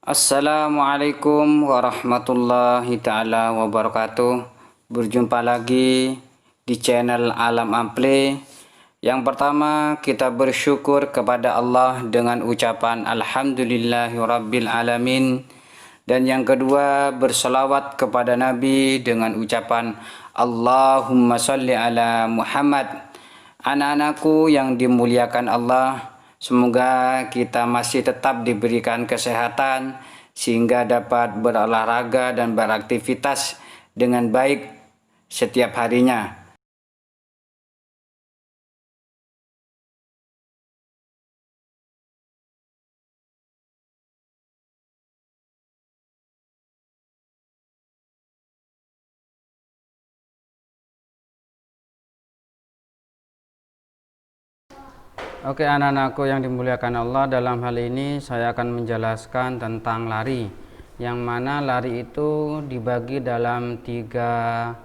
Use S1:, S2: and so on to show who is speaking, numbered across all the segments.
S1: Assalamualaikum warahmatullahi ta'ala wabarakatuh. Berjumpa lagi di channel Alam Ample. Yang pertama, kita bersyukur kepada Allah dengan ucapan Alhamdulillahirabbil alamin. Dan yang kedua, berselawat kepada Nabi dengan ucapan Allahumma sholli ala Muhammad. Anak-anakku yang dimuliakan Allah, semoga kita masih tetap diberikan kesehatan sehingga dapat berolahraga dan beraktivitas dengan baik setiap harinya. Oke, anak-anakku yang dimuliakan Allah, dalam hal ini saya akan menjelaskan tentang lari, yang mana lari itu dibagi dalam tiga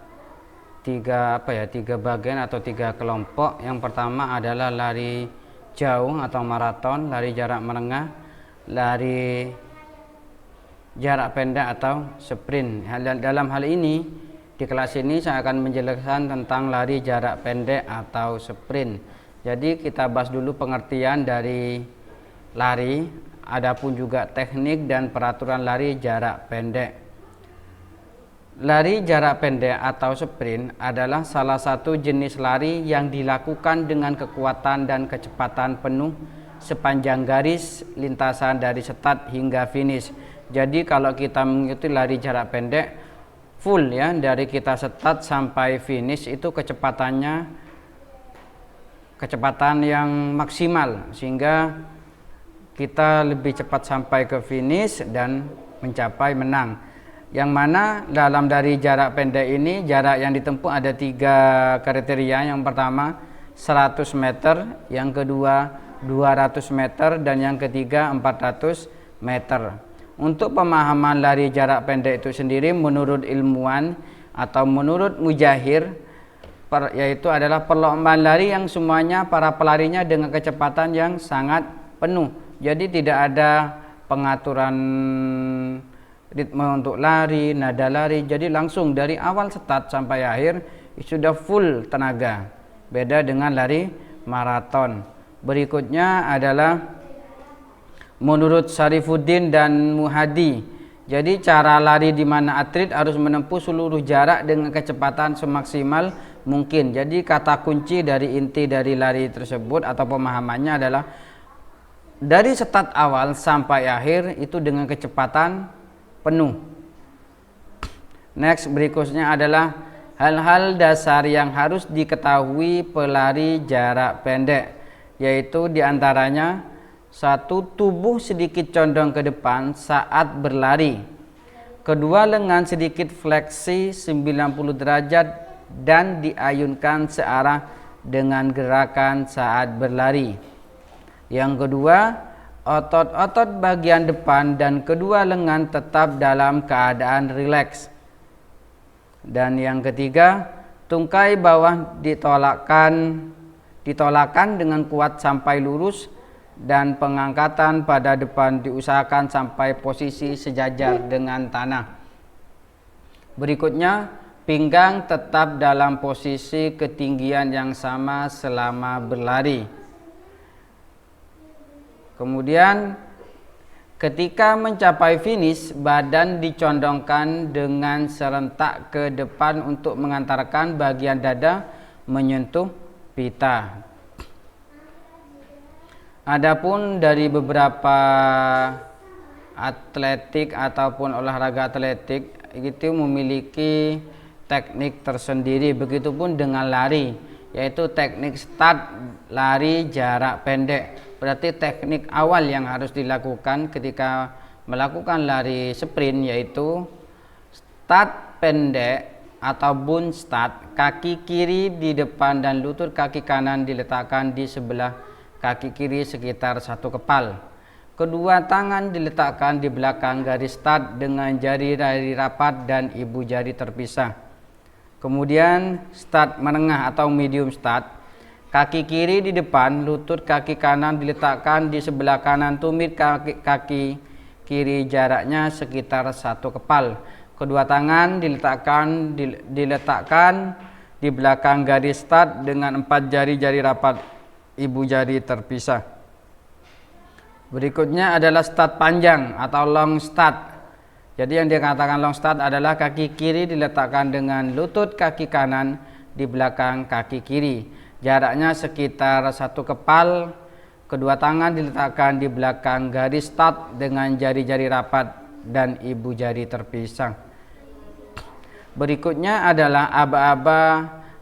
S1: bagian atau tiga kelompok. Yang pertama adalah lari jauh atau maraton, lari jarak menengah, lari jarak pendek atau sprint. Dalam hal ini, di kelas ini saya akan menjelaskan tentang lari jarak pendek atau sprint. Jadi kita bahas dulu pengertian dari lari, adapun juga teknik dan peraturan lari jarak pendek. Lari jarak pendek atau sprint adalah salah satu jenis lari yang dilakukan dengan kekuatan dan kecepatan penuh sepanjang garis lintasan dari start hingga finish. Jadi kalau kita mengikuti lari jarak pendek full ya, dari kita start sampai finish itu kecepatan yang maksimal, sehingga kita lebih cepat sampai ke finish dan mencapai menang. Yang mana dalam dari jarak pendek ini, jarak yang ditempuh ada tiga kriteria. Yang pertama 100 meter, yang kedua 200 meter, dan yang ketiga 400 meter. Untuk pemahaman lari jarak pendek itu sendiri, menurut ilmuwan atau menurut Mujahir, yaitu adalah perlombaan lari yang semuanya para pelarinya dengan kecepatan yang sangat penuh. Jadi tidak ada pengaturan ritme untuk lari, nada lari. Jadi langsung dari awal start sampai akhir sudah full tenaga. Beda dengan lari maraton. Berikutnya adalah menurut Syarifuddin dan Muhadi. Jadi cara lari di mana atlet harus menempuh seluruh jarak dengan kecepatan semaksimal mungkin. Jadi kata kunci dari inti dari lari tersebut atau pemahamannya adalah dari start awal sampai akhir itu dengan kecepatan penuh. Next, berikutnya adalah hal-hal dasar yang harus diketahui pelari jarak pendek, yaitu diantaranya: 1. Tubuh sedikit condong ke depan saat berlari. 2. Lengan sedikit fleksi 90 derajat dan diayunkan searah dengan gerakan saat berlari. Yang kedua, otot-otot bagian depan dan kedua lengan tetap dalam keadaan rileks. Dan yang ketiga, tungkai bawah ditolakkan dengan kuat sampai lurus, dan pengangkatan pada depan diusahakan sampai posisi sejajar dengan tanah. Berikutnya, pinggang tetap dalam posisi ketinggian yang sama selama berlari. Kemudian ketika mencapai finish, badan dicondongkan dengan serentak ke depan untuk mengantarkan bagian dada menyentuh pita. Adapun dari beberapa atletik ataupun olahraga atletik itu memiliki teknik tersendiri, begitupun dengan lari, yaitu teknik start lari jarak pendek. Berarti teknik awal yang harus dilakukan ketika melakukan lari sprint yaitu start pendek atau bound start. Kaki kiri di depan dan lutut kaki kanan diletakkan di sebelah kaki kiri sekitar 1 kepal. Kedua tangan diletakkan di belakang garis start dengan jari-jari rapat dan ibu jari terpisah. Kemudian start menengah atau medium start. Kaki kiri di depan, lutut kaki kanan diletakkan di sebelah kanan tumit kaki kiri jaraknya sekitar 1 kepal. Kedua tangan diletakkan di belakang garis start dengan 4 jari-jari rapat, ibu jari terpisah. Berikutnya adalah start panjang atau long start. Jadi yang dikatakan long start adalah kaki kiri diletakkan dengan lutut kaki kanan di belakang kaki kiri. Jaraknya sekitar 1 kepal. Kedua tangan diletakkan di belakang garis start dengan jari-jari rapat dan ibu jari terpisah. Berikutnya adalah aba-aba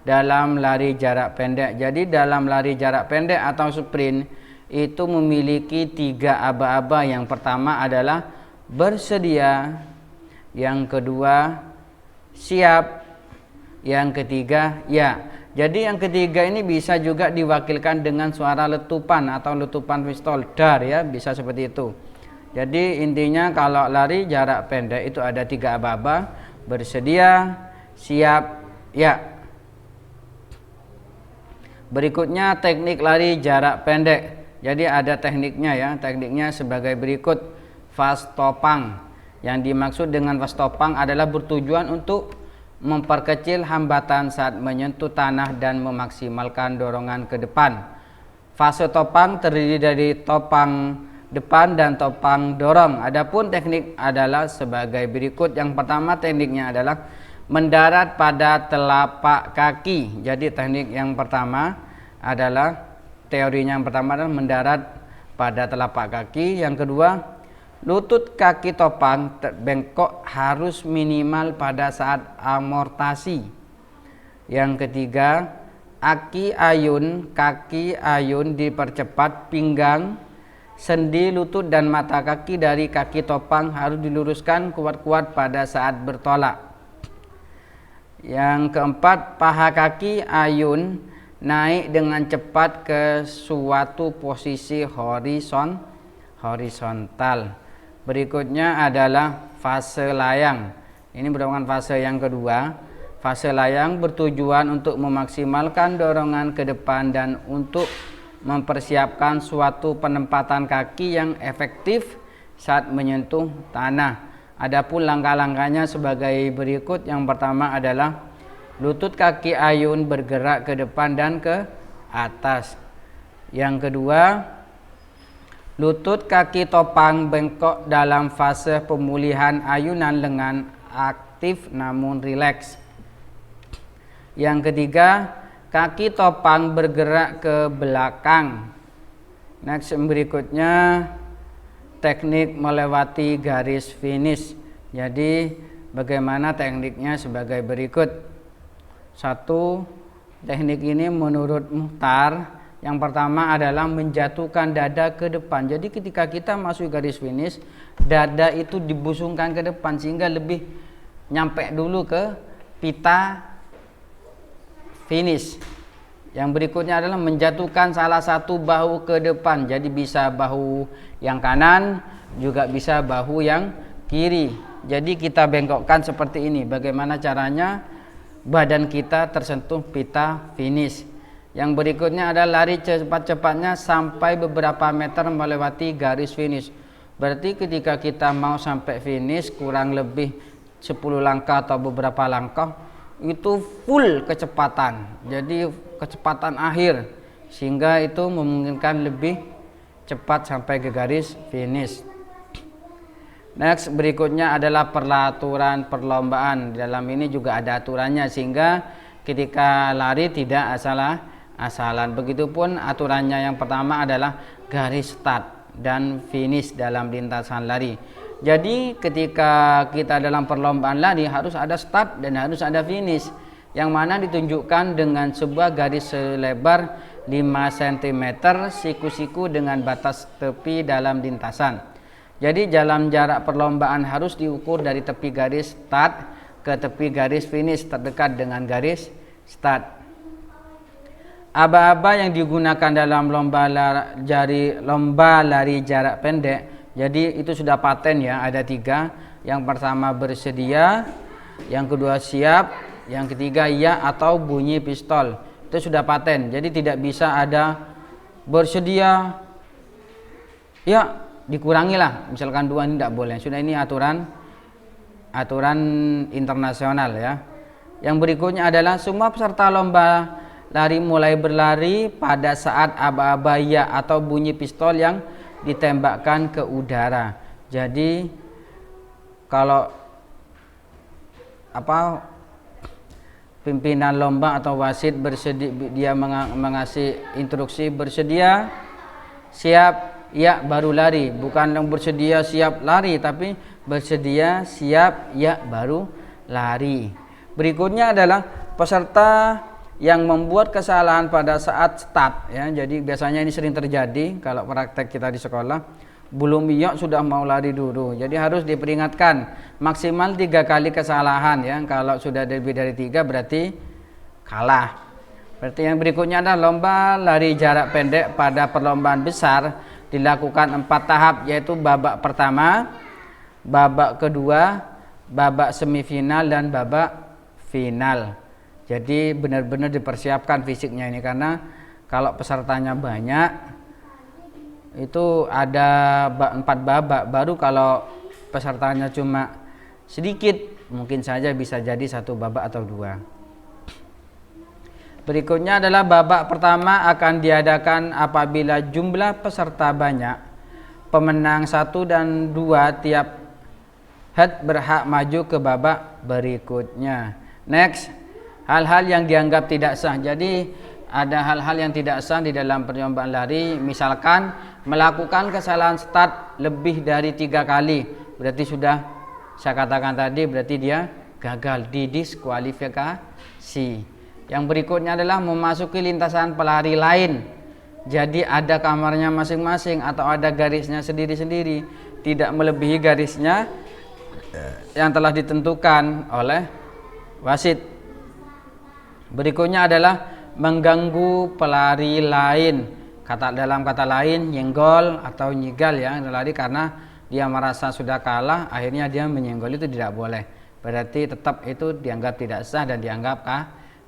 S1: dalam lari jarak pendek. Jadi dalam lari jarak pendek atau sprint itu memiliki 3 aba-aba. Yang pertama adalah bersedia, yang kedua siap, yang ketiga ya. Jadi yang ketiga ini bisa juga diwakilkan dengan suara letupan atau letupan pistol dar ya, bisa seperti itu. Jadi intinya kalau lari jarak pendek itu ada 3 aba-aba: bersedia, siap, ya. Berikutnya teknik lari jarak pendek. Jadi ada tekniknya ya. Tekniknya sebagai berikut: fast topang. Yang dimaksud dengan fast topang adalah bertujuan untuk memperkecil hambatan saat menyentuh tanah dan memaksimalkan dorongan ke depan. Fase topang terdiri dari topang depan dan topang dorong. Adapun teknik adalah sebagai berikut. Yang pertama tekniknya adalah mendarat pada telapak kaki. Jadi teknik yang pertama adalah teorinya yang pertama adalah mendarat pada telapak kaki. Yang kedua, lutut kaki topang bengkok harus minimal pada saat amortasi. Yang ketiga, kaki ayun dipercepat. Pinggang, sendi, lutut dan mata kaki dari kaki topang harus diluruskan kuat-kuat pada saat bertolak. Yang keempat, paha kaki ayun naik dengan cepat ke suatu posisi horizontal. Berikutnya adalah fase layang. Ini merupakan fase yang kedua. Fase layang bertujuan untuk memaksimalkan dorongan ke depan dan untuk mempersiapkan suatu penempatan kaki yang efektif saat menyentuh tanah. Adapun langkah-langkahnya sebagai berikut. Yang pertama adalah lutut kaki ayun bergerak ke depan dan ke atas. Yang kedua, lutut kaki topang bengkok dalam fase pemulihan ayunan dengan aktif namun rileks. Yang ketiga, kaki topang bergerak ke belakang. Next, berikutnya teknik melewati garis finish. Jadi bagaimana tekniknya sebagai berikut. 1. Teknik ini menurut Muhtar yang pertama adalah menjatuhkan dada ke depan. Jadi ketika kita masuk garis finish, dada itu dibusungkan ke depan sehingga lebih nyampe dulu ke pita finish. Yang berikutnya adalah menjatuhkan salah satu bahu ke depan. Jadi bisa bahu yang kanan, juga bisa bahu yang kiri. Jadi kita bengkokkan seperti ini. Bagaimana caranya? Badan kita tersentuh pita finish. Yang berikutnya adalah lari cepat-cepatnya sampai beberapa meter melewati garis finish. Berarti ketika kita mau sampai finish kurang lebih 10 langkah atau beberapa langkah itu full kecepatan. Jadi kecepatan akhir sehingga itu memungkinkan lebih cepat sampai ke garis finish. Next, berikutnya adalah peraturan perlombaan. Di dalam ini juga ada aturannya sehingga ketika lari tidak asalan. Begitupun aturannya yang pertama adalah garis start dan finish dalam lintasan lari. Jadi ketika kita dalam perlombaan lari harus ada start dan harus ada finish, yang mana ditunjukkan dengan sebuah garis selebar 5 cm siku-siku dengan batas tepi dalam lintasan. Jadi dalam jarak perlombaan harus diukur dari tepi garis start ke tepi garis finish terdekat dengan garis start. Aba-aba yang digunakan dalam lomba lari jarak pendek, jadi itu sudah paten ya, ada 3. Yang pertama bersedia, yang kedua siap, yang ketiga ya atau bunyi pistol. Itu sudah paten. Jadi tidak bisa ada bersedia ya dikurangi lah, misalkan 2 ini tidak boleh. Sudah, ini aturan internasional ya. Yang berikutnya adalah semua peserta lomba lari mulai berlari pada saat aba-aba ya atau bunyi pistol yang ditembakkan ke udara. Jadi kalau pimpinan lomba atau wasit bersedia, dia mengasih instruksi bersedia siap ya baru lari, bukan yang bersedia siap lari, tapi bersedia siap ya baru lari. Berikutnya adalah peserta yang membuat kesalahan pada saat start ya. Jadi biasanya ini sering terjadi kalau praktek kita di sekolah, belum iya sudah mau lari dulu. Jadi harus diperingatkan maksimal 3 kali kesalahan ya. Kalau sudah lebih dari 3 berarti kalah. Berarti yang berikutnya adalah lomba lari jarak pendek pada perlombaan besar dilakukan 4 tahap, yaitu babak pertama, babak kedua, babak semifinal, dan babak final. Jadi benar-benar dipersiapkan fisiknya ini, karena kalau pesertanya banyak itu ada 4 babak, baru kalau pesertanya cuma sedikit mungkin saja bisa jadi 1 babak atau 2. Berikutnya adalah babak pertama akan diadakan apabila jumlah peserta banyak. Pemenang 1 dan 2 tiap head berhak maju ke babak berikutnya. Next, hal-hal yang dianggap tidak sah. Jadi ada hal-hal yang tidak sah di dalam perlombaan lari, misalkan melakukan kesalahan start lebih dari 3 kali. Berarti sudah saya katakan tadi, berarti dia gagal, didiskualifikasi. Yang berikutnya adalah memasuki lintasan pelari lain. Jadi ada kamarnya masing-masing atau ada garisnya sendiri-sendiri, tidak melebihi garisnya yang telah ditentukan oleh wasit. Berikutnya adalah mengganggu pelari lain. Dalam kata lain, nyenggol atau nyigal ya, lari karena dia merasa sudah kalah, akhirnya dia menyenggol, itu tidak boleh. Berarti tetap itu dianggap tidak sah dan dianggap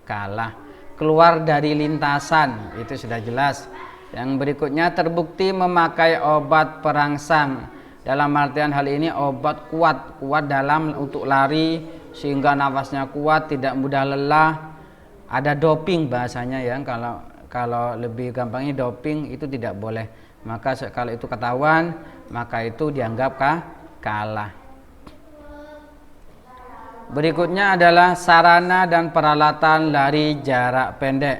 S1: kalah. Keluar dari lintasan, itu sudah jelas. Yang berikutnya terbukti memakai obat perangsang. Dalam artian hal ini obat kuat dalam untuk lari sehingga nafasnya kuat, tidak mudah lelah. Ada doping bahasanya ya, kalau lebih gampangnya doping itu tidak boleh. Maka kalau itu ketahuan, maka itu dianggap kalah. Berikutnya adalah sarana dan peralatan lari jarak pendek.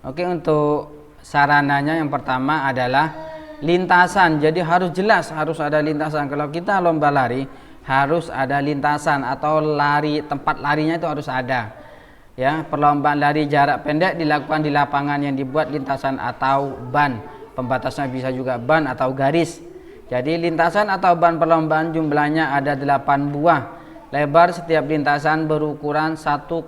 S1: Oke, untuk sarananya yang pertama adalah lintasan. Jadi harus jelas, harus ada lintasan. Kalau kita lomba lari harus ada lintasan atau tempat larinya itu harus ada. Ya, perlombaan lari jarak pendek dilakukan di lapangan yang dibuat lintasan atau ban. Pembatasnya bisa juga ban atau garis. Jadi lintasan atau ban perlombaan jumlahnya ada 8 buah. Lebar setiap lintasan berukuran 1,22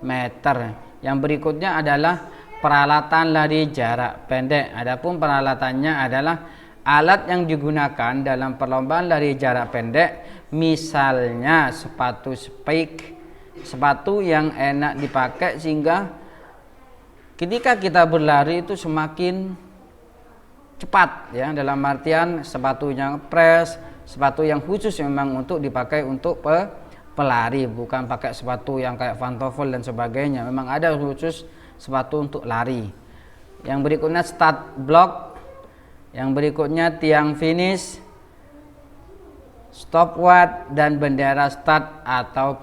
S1: meter. Yang berikutnya adalah peralatan lari jarak pendek. Adapun peralatannya adalah alat yang digunakan dalam perlombaan lari jarak pendek, misalnya sepatu spike, sepatu yang enak dipakai sehingga ketika kita berlari itu semakin cepat ya, dalam artian sepatunya press, sepatu yang khusus memang untuk dipakai untuk pelari, bukan pakai sepatu yang kayak pantofel dan sebagainya. Memang ada khusus sepatu untuk lari. Yang berikutnya start block, yang berikutnya tiang finish, stopwatch, dan bendera start atau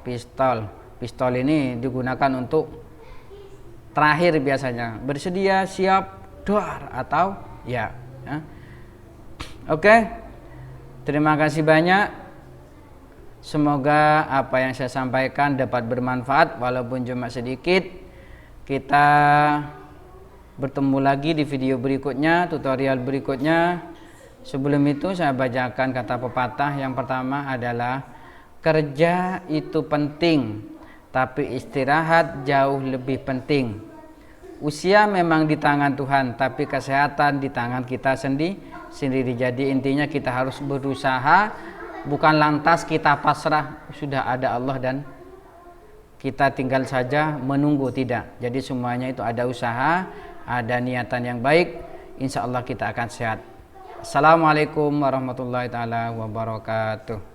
S1: pistol. Pistol ini digunakan untuk terakhir biasanya, bersedia siap dor atau ya. Oke, terima kasih banyak. Semoga apa yang saya sampaikan dapat bermanfaat walaupun cuma sedikit. Kita bertemu lagi di video berikutnya, tutorial berikutnya. Sebelum itu saya bacakan kata pepatah. Yang pertama adalah kerja itu penting, tapi istirahat jauh lebih penting. Usia memang di tangan Tuhan, tapi kesehatan di tangan kita sendiri. Jadi intinya kita harus berusaha, bukan lantas kita pasrah, sudah ada Allah dan kita tinggal saja menunggu, tidak. Jadi semuanya itu ada usaha, ada niatan yang baik, insya Allah kita akan sehat. Assalamualaikum warahmatullahi taala wabarakatuh.